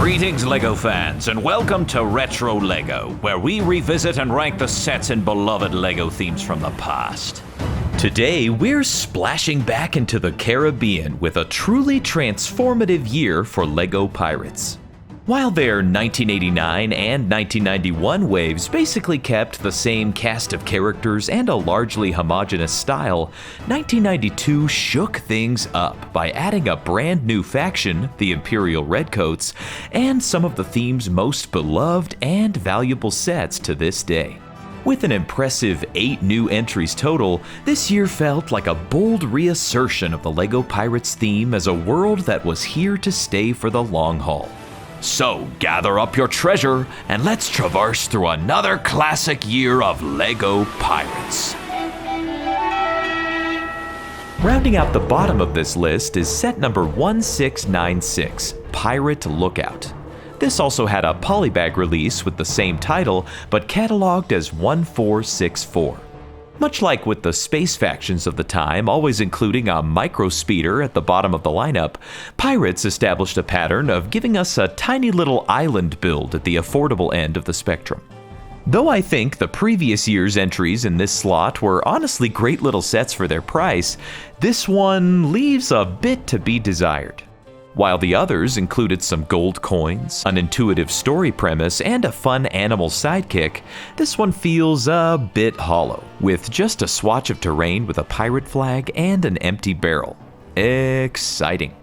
Greetings, LEGO fans, and welcome to Retro LEGO, where we revisit and rank the sets in beloved LEGO themes from the past. Today, we're splashing back into the Caribbean with a truly transformative year for LEGO Pirates. While their 1989 and 1991 waves basically kept the same cast of characters and a largely homogeneous style, 1992 shook things up by adding a brand new faction, the Imperial Redcoats, and some of the theme's most beloved and valuable sets to this day. With an impressive 8 new entries total, this year felt like a bold reassertion of the LEGO Pirates theme as a world that was here to stay for the long haul. So gather up your treasure and let's traverse through another classic year of LEGO Pirates. Rounding out the bottom of this list is set number 1696, Pirate Lookout. This also had a polybag release with the same title, but cataloged as 1464. Much like with the space factions of the time, always including a micro-speeder at the bottom of the lineup, Pirates established a pattern of giving us a tiny little island build at the affordable end of the spectrum. Though I think the previous year's entries in this slot were honestly great little sets for their price, this one leaves a bit to be desired. While the others included some gold coins, an intuitive story premise, and a fun animal sidekick, this one feels a bit hollow, with just a swatch of terrain with a pirate flag and an empty barrel. Exciting.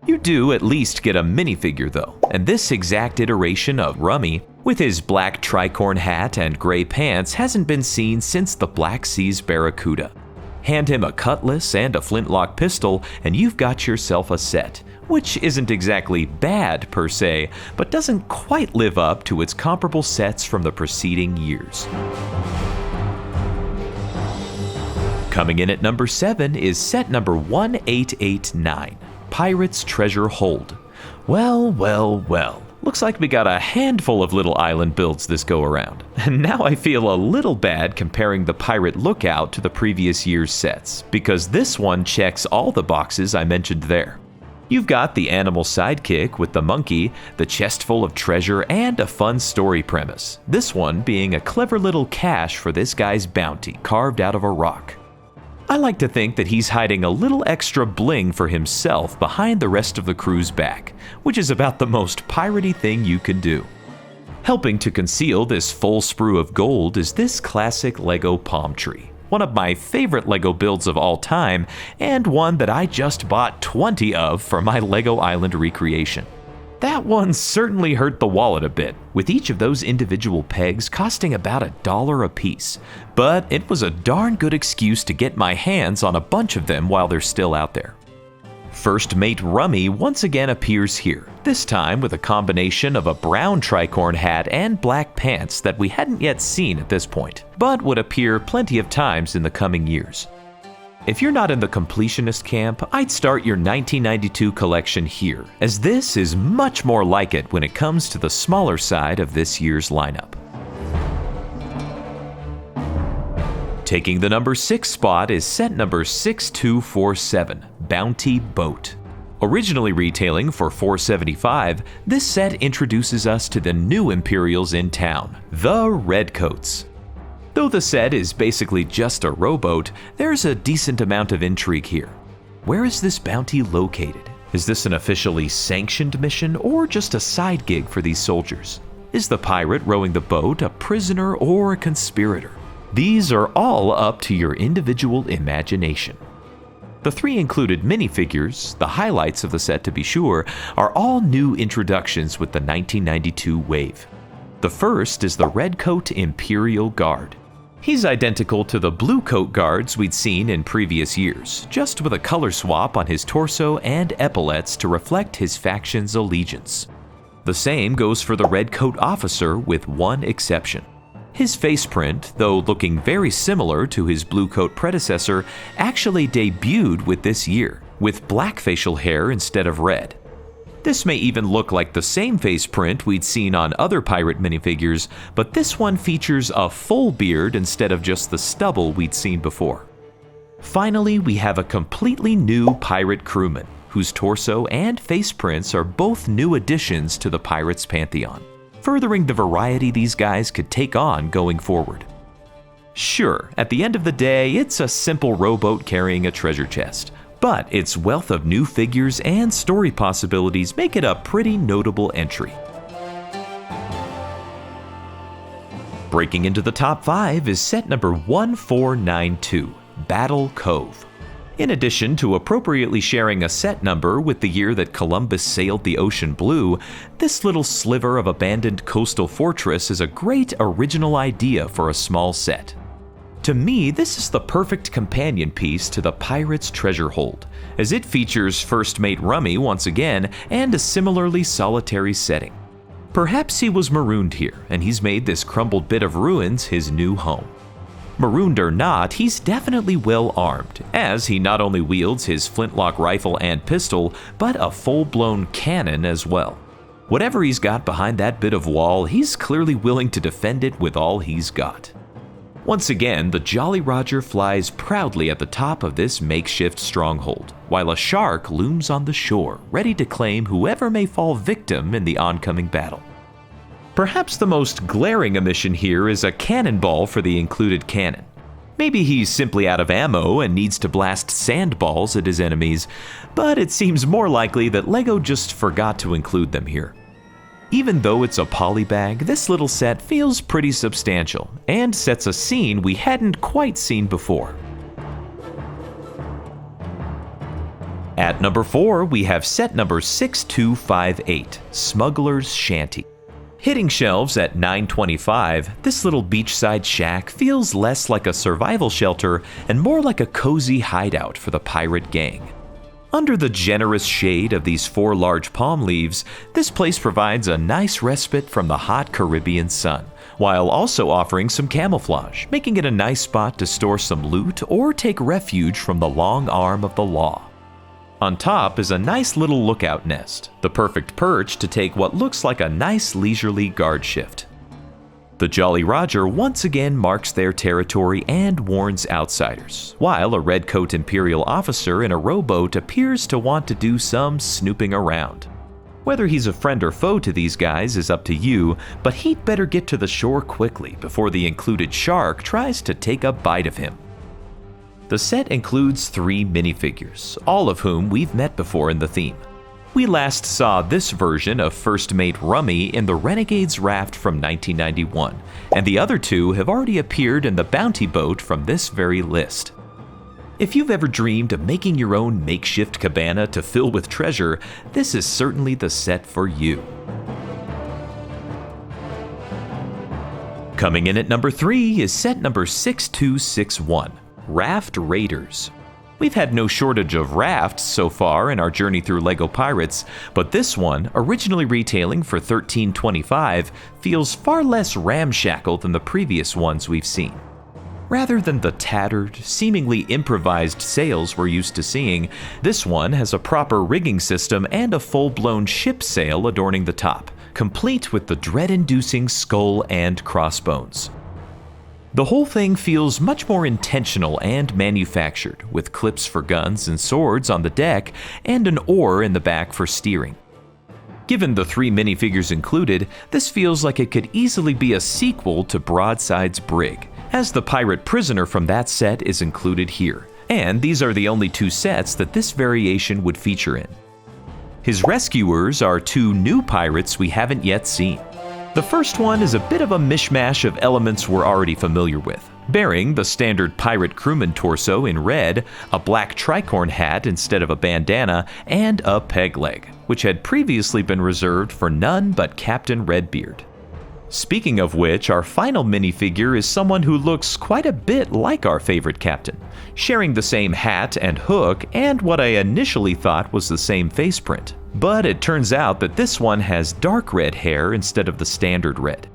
You do at least get a minifigure though, and this exact iteration of Rummy, with his black tricorn hat and gray pants, hasn't been seen since the Black Sea's Barracuda. Hand him a cutlass and a flintlock pistol, and you've got yourself a set, which isn't exactly bad per se, but doesn't quite live up to its comparable sets from the preceding years. Coming in at number 7 is set number 1889, Pirates Treasure Hold. Well. Looks like we got a handful of little island builds this go around. And now I feel a little bad comparing the Pirate Lookout to the previous year's sets, because this one checks all the boxes I mentioned there. You've got the animal sidekick with the monkey, the chest full of treasure, and a fun story premise. This one being a clever little cache for this guy's bounty carved out of a rock. I like to think that he's hiding a little extra bling for himself behind the rest of the crew's back, which is about the most piratey thing you can do. Helping to conceal this full sprue of gold is this classic LEGO palm tree. One of my favorite LEGO builds of all time, and one that I just bought 20 of for my LEGO Island recreation. That one certainly hurt the wallet a bit, with each of those individual pegs costing about $1 a piece, but it was a darn good excuse to get my hands on a bunch of them while they're still out there. First Mate Rummy once again appears here, this time with a combination of a brown tricorn hat and black pants that we hadn't yet seen at this point, but would appear plenty of times in the coming years. If you're not in the completionist camp, I'd start your 1992 collection here, as this is much more like it when it comes to the smaller side of this year's lineup. Taking the number 6 spot is set number 6247, Bounty Boat. Originally retailing for $475, this set introduces us to the new Imperials in town, the Redcoats. Though the set is basically just a rowboat, there's a decent amount of intrigue here. Where is this bounty located? Is this an officially sanctioned mission or just a side gig for these soldiers? Is the pirate rowing the boat a prisoner or a conspirator? These are all up to your individual imagination. The 3 included minifigures, the highlights of the set to be sure, are all new introductions with the 1992 wave. The first is the Redcoat Imperial Guard. He's identical to the Blue Coat Guards we'd seen in previous years, just with a color swap on his torso and epaulets to reflect his faction's allegiance. The same goes for the Redcoat Officer with one exception. His faceprint, though looking very similar to his Blue Coat predecessor, actually debuted with this year, with black facial hair instead of red. This may even look like the same face print we'd seen on other pirate minifigures, but this one features a full beard instead of just the stubble we'd seen before. Finally, we have a completely new pirate crewman, whose torso and face prints are both new additions to the Pirates' pantheon, furthering the variety these guys could take on going forward. Sure, at the end of the day, it's a simple rowboat carrying a treasure chest, but its wealth of new figures and story possibilities make it a pretty notable entry. Breaking into the top 5 is set number 1492, Battle Cove. In addition to appropriately sharing a set number with the year that Columbus sailed the ocean blue, this little sliver of abandoned coastal fortress is a great original idea for a small set. To me, this is the perfect companion piece to the Pirates' treasure hold, as it features First Mate Rummy once again and a similarly solitary setting. Perhaps he was marooned here, and he's made this crumbled bit of ruins his new home. Marooned or not, he's definitely well armed, as he not only wields his flintlock rifle and pistol, but a full-blown cannon as well. Whatever he's got behind that bit of wall, he's clearly willing to defend it with all he's got. Once again, the Jolly Roger flies proudly at the top of this makeshift stronghold, while a shark looms on the shore, ready to claim whoever may fall victim in the oncoming battle. Perhaps the most glaring omission here is a cannonball for the included cannon. Maybe he's simply out of ammo and needs to blast sandballs at his enemies, but it seems more likely that LEGO just forgot to include them here. Even though it's a polybag, this little set feels pretty substantial and sets a scene we hadn't quite seen before. At number 4, we have set number 6258, Smugglers Shanty. Hitting shelves at $9.25, this little beachside shack feels less like a survival shelter and more like a cozy hideout for the pirate gang. Under the generous shade of these 4 large palm leaves, this place provides a nice respite from the hot Caribbean sun, while also offering some camouflage, making it a nice spot to store some loot or take refuge from the long arm of the law. On top is a nice little lookout nest, the perfect perch to take what looks like a nice leisurely guard shift. The Jolly Roger once again marks their territory and warns outsiders, while a redcoat Imperial officer in a rowboat appears to want to do some snooping around. Whether he's a friend or foe to these guys is up to you, but he'd better get to the shore quickly before the included shark tries to take a bite of him. The set includes 3 minifigures, all of whom we've met before in the theme. We last saw this version of First Mate Rummy in the Renegade's Raft from 1991, and the other 2 have already appeared in the Bounty Boat from this very list. If you've ever dreamed of making your own makeshift cabana to fill with treasure, this is certainly the set for you. Coming in at number 3 is set number 6261, Raft Raiders. We've had no shortage of rafts so far in our journey through LEGO Pirates, but this one, originally retailing for $13.25, feels far less ramshackle than the previous ones we've seen. Rather than the tattered, seemingly improvised sails we're used to seeing, this one has a proper rigging system and a full-blown ship sail adorning the top, complete with the dread-inducing skull and crossbones. The whole thing feels much more intentional and manufactured, with clips for guns and swords on the deck and an oar in the back for steering. Given the 3 minifigures included, this feels like it could easily be a sequel to Broadside's Brig, as the pirate prisoner from that set is included here, and these are the only 2 sets that this variation would feature in. His rescuers are 2 new pirates we haven't yet seen. The first one is a bit of a mishmash of elements we're already familiar with, bearing the standard pirate crewman torso in red, a black tricorn hat instead of a bandana, and a peg leg, which had previously been reserved for none but Captain Redbeard. Speaking of which, our final minifigure is someone who looks quite a bit like our favorite captain, sharing the same hat and hook and what I initially thought was the same face print. But it turns out that this one has dark red hair instead of the standard red.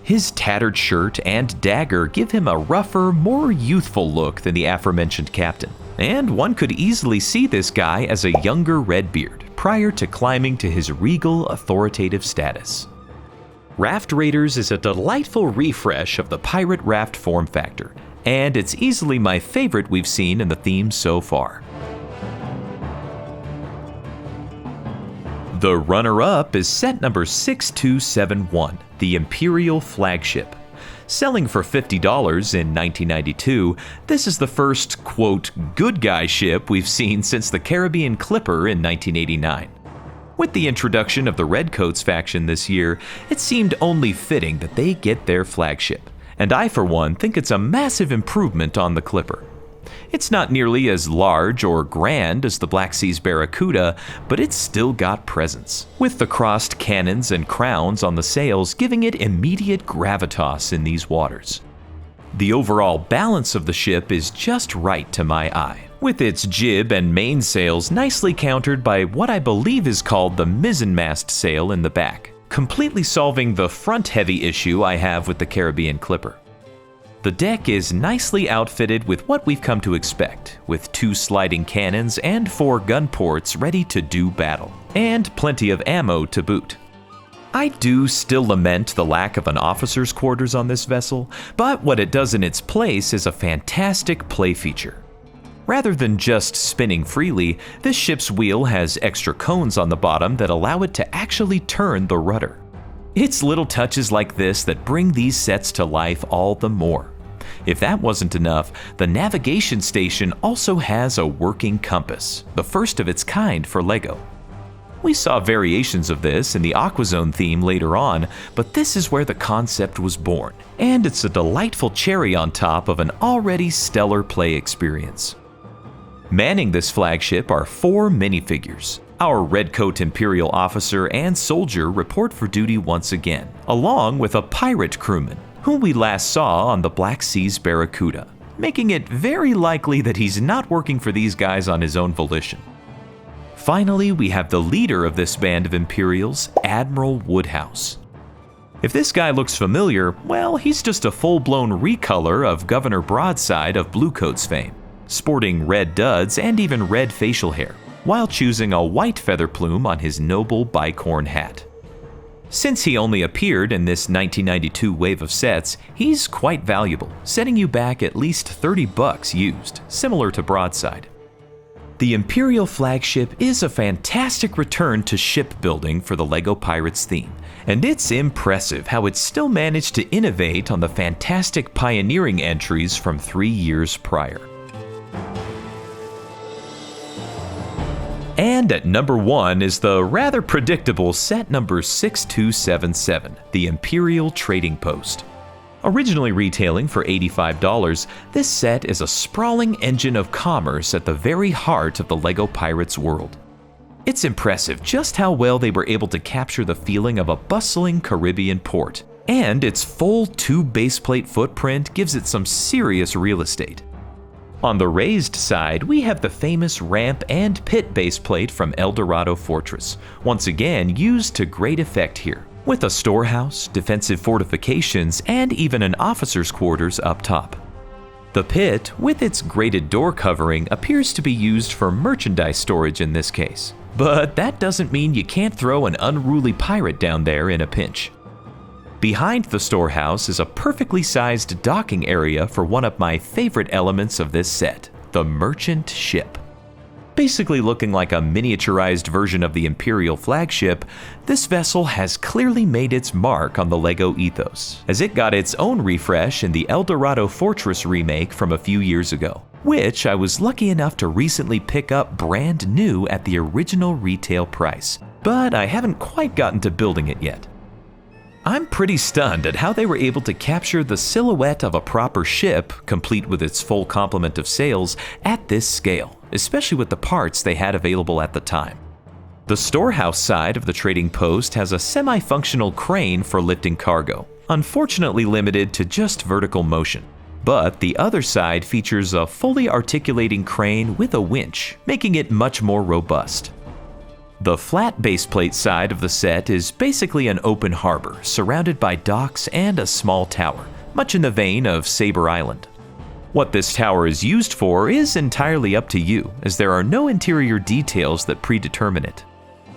His tattered shirt and dagger give him a rougher, more youthful look than the aforementioned captain, and one could easily see this guy as a younger Redbeard prior to climbing to his regal, authoritative status. Raft Raiders is a delightful refresh of the pirate raft form factor, and it's easily my favorite we've seen in the theme so far. The runner-up is set number 6271, the Imperial Flagship. Selling for $50 in 1992, this is the first, quote, good guy ship we've seen since the Caribbean Clipper in 1989. With the introduction of the Redcoats faction this year, it seemed only fitting that they get their flagship, and I for one think it's a massive improvement on the Clipper. It's not nearly as large or grand as the Black Sea's Barracuda, but it's still got presence, with the crossed cannons and crowns on the sails giving it immediate gravitas in these waters. The overall balance of the ship is just right to my eye, with its jib and mainsails nicely countered by what I believe is called the mizzenmast sail in the back, completely solving the front-heavy issue I have with the Caribbean Clipper. The deck is nicely outfitted with what we've come to expect, with 2 sliding cannons and 4 gun ports ready to do battle, and plenty of ammo to boot. I do still lament the lack of an officer's quarters on this vessel, but what it does in its place is a fantastic play feature. Rather than just spinning freely, this ship's wheel has extra cones on the bottom that allow it to actually turn the rudder. It's little touches like this that bring these sets to life all the more. If that wasn't enough, the navigation station also has a working compass, the first of its kind for LEGO. We saw variations of this in the Aquazone theme later on, but this is where the concept was born, and it's a delightful cherry on top of an already stellar play experience. Manning this flagship are 4 minifigures. Our Redcoat Imperial officer and soldier report for duty once again, along with a pirate crewman, whom we last saw on the Black Sea's Barracuda, making it very likely that he's not working for these guys on his own volition. Finally, we have the leader of this band of Imperials, Admiral Woodhouse. If this guy looks familiar, well, he's just a full-blown recolor of Governor Broadside of Bluecoat's fame, sporting red duds and even red facial hair, while choosing a white feather plume on his noble bicorn hat. Since he only appeared in this 1992 wave of sets, he's quite valuable, setting you back at least $30 used, similar to Broadside. The Imperial Flagship is a fantastic return to shipbuilding for the LEGO Pirates theme, and it's impressive how it still managed to innovate on the fantastic pioneering entries from 3 years prior. And at number 1 is the rather predictable set number 6277, the Imperial Trading Post. Originally retailing for $85, this set is a sprawling engine of commerce at the very heart of the LEGO Pirates world. It's impressive just how well they were able to capture the feeling of a bustling Caribbean port, and its full 2 baseplate footprint gives it some serious real estate. On the raised side, we have the famous ramp and pit baseplate from El Dorado Fortress, once again used to great effect here, with a storehouse, defensive fortifications, and even an officer's quarters up top. The pit, with its grated door covering, appears to be used for merchandise storage in this case, but that doesn't mean you can't throw an unruly pirate down there in a pinch. Behind the storehouse is a perfectly sized docking area for one of my favorite elements of this set, the merchant ship. Basically looking like a miniaturized version of the Imperial Flagship, this vessel has clearly made its mark on the LEGO ethos, as it got its own refresh in the El Dorado Fortress remake from a few years ago, which I was lucky enough to recently pick up brand new at the original retail price, but I haven't quite gotten to building it yet. I'm pretty stunned at how they were able to capture the silhouette of a proper ship, complete with its full complement of sails, at this scale, especially with the parts they had available at the time. The storehouse side of the trading post has a semi-functional crane for lifting cargo, unfortunately limited to just vertical motion. But the other side features a fully articulating crane with a winch, making it much more robust. The flat baseplate side of the set is basically an open harbor, surrounded by docks and a small tower, much in the vein of Sabre Island. What this tower is used for is entirely up to you, as there are no interior details that predetermine it.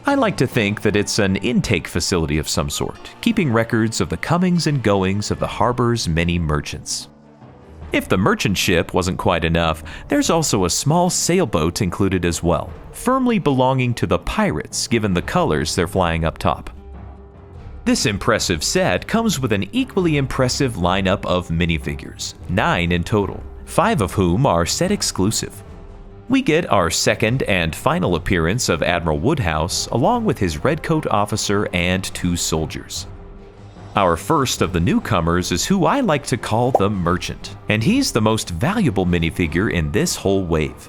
I like to think that it's an intake facility of some sort, keeping records of the comings and goings of the harbor's many merchants. If the merchant ship wasn't quite enough, there's also a small sailboat included as well, firmly belonging to the pirates given the colors they're flying up top. This impressive set comes with an equally impressive lineup of minifigures, 9 in total, 5 of whom are set exclusive. We get our second and final appearance of Admiral Woodhouse along with his redcoat officer and 2 soldiers. Our first of the newcomers is who I like to call the Merchant, and he's the most valuable minifigure in this whole wave.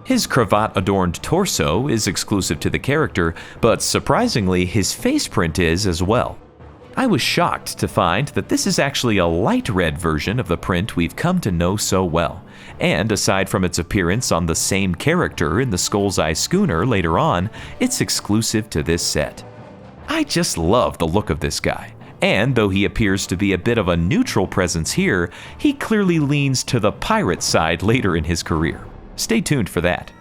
His cravat-adorned torso is exclusive to the character, but surprisingly his face print is as well. I was shocked to find that this is actually a light red version of the print we've come to know so well, and aside from its appearance on the same character in the Skull's Eye schooner later on, it's exclusive to this set. I just love the look of this guy. And though he appears to be a bit of a neutral presence here, he clearly leans to the pirate side later in his career. Stay tuned for that.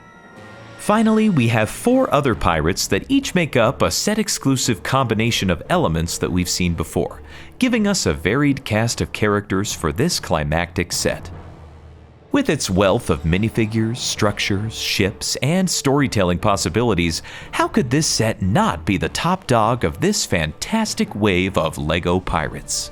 Finally, we have 4 other pirates that each make up a set-exclusive combination of elements that we've seen before, giving us a varied cast of characters for this climactic set. With its wealth of minifigures, structures, ships, and storytelling possibilities, how could this set not be the top dog of this fantastic wave of LEGO pirates?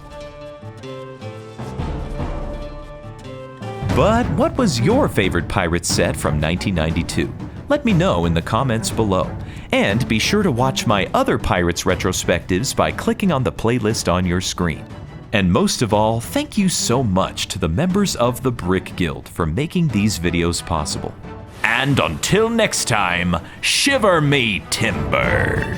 But what was your favorite pirate set from 1992? Let me know in the comments below. And be sure to watch my other Pirates retrospectives by clicking on the playlist on your screen. And most of all, thank you so much to the members of the Brick Guild for making these videos possible. And until next time, shiver me timbers!